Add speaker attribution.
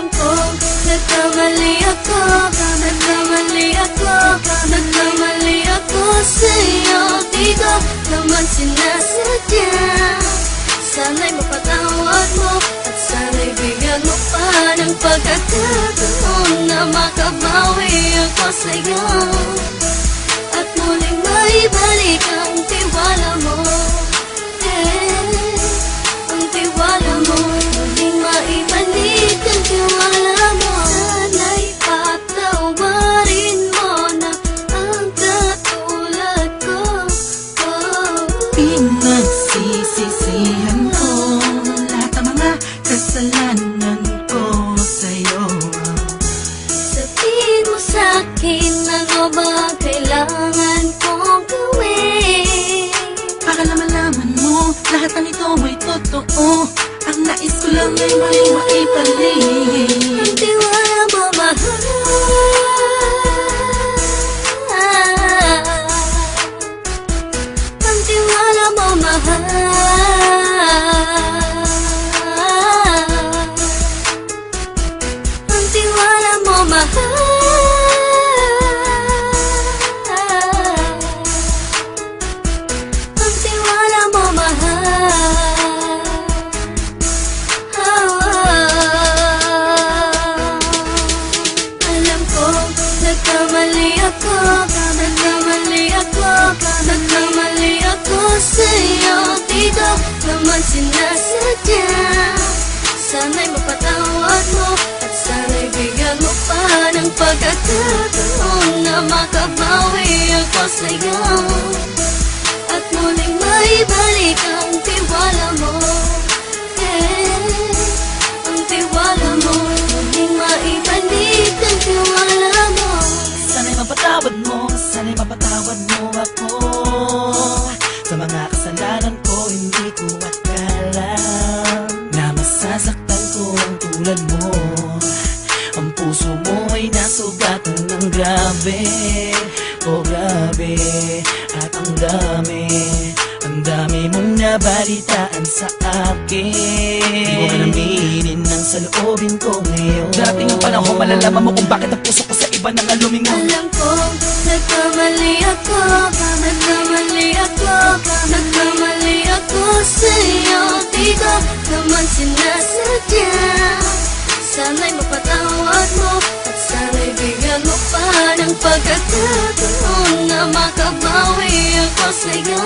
Speaker 1: Alam kong nagkamali ako, nagkamali ako, nagkamali ako sa'yo. Di ko naman sinasadya. Sana'y mapatawad mo at sana'y bigyan mo pa ng pagkakataon na makabawi ako sa'yo at muling maibalik ang tiwala mo. Ang tiwala mo, muling maibalik ang tiwala mo. Sana'y patawarin mo na ang katulad ko.
Speaker 2: Pinagsisisihan ko lahat ng mga kasalanan ko sa'yo.
Speaker 1: Sabihin mo sa'kin ano ba kailangan kong gawin
Speaker 2: Para malaman mo lahat ng ito ay totoo. Ang nais ko lang ay maibalik
Speaker 1: ang tiwala mo, mahal. Ang tiwala mo, mahal. Ang tiwala mo, mahal. Ang tiwala mo, mahal. Alam ko, nagkamali ako, nagkamali ako, nagkamali ako sa'yo. Di ko naman sinasadya. Sana'y mapatawad mo at sana'y bigyan mo pa ng pagkakataon na makabawi ako sa'yo at muling maibalik ang tiwala mo. Ang tiwala mo, muling maibalik ang tiwala mo.
Speaker 2: Sana'y mapatawad mo, sana'y mapatawad mo ako sa mga kasalanan ko. Hindi ko akala na masasaktan ko ang tulad mo. Ang puso mo ay nasugatan ng grabe, oh grabe. At ang dami mong nabalitaan sa akin. Di ko man aminin ang saloobin ko ngayon. Dating ang panahon malalaman mo kung bakit ang puso ko sa iba nang alumingon.
Speaker 1: Alam kong nagkamali ako, nagkamali ako, nagkamali ako sa'yo. Di ko naman sinasadya. Sana'y mapatawad mo at sana'y bigyan mo pa ng pagkakataon na makabawi ako sa'yo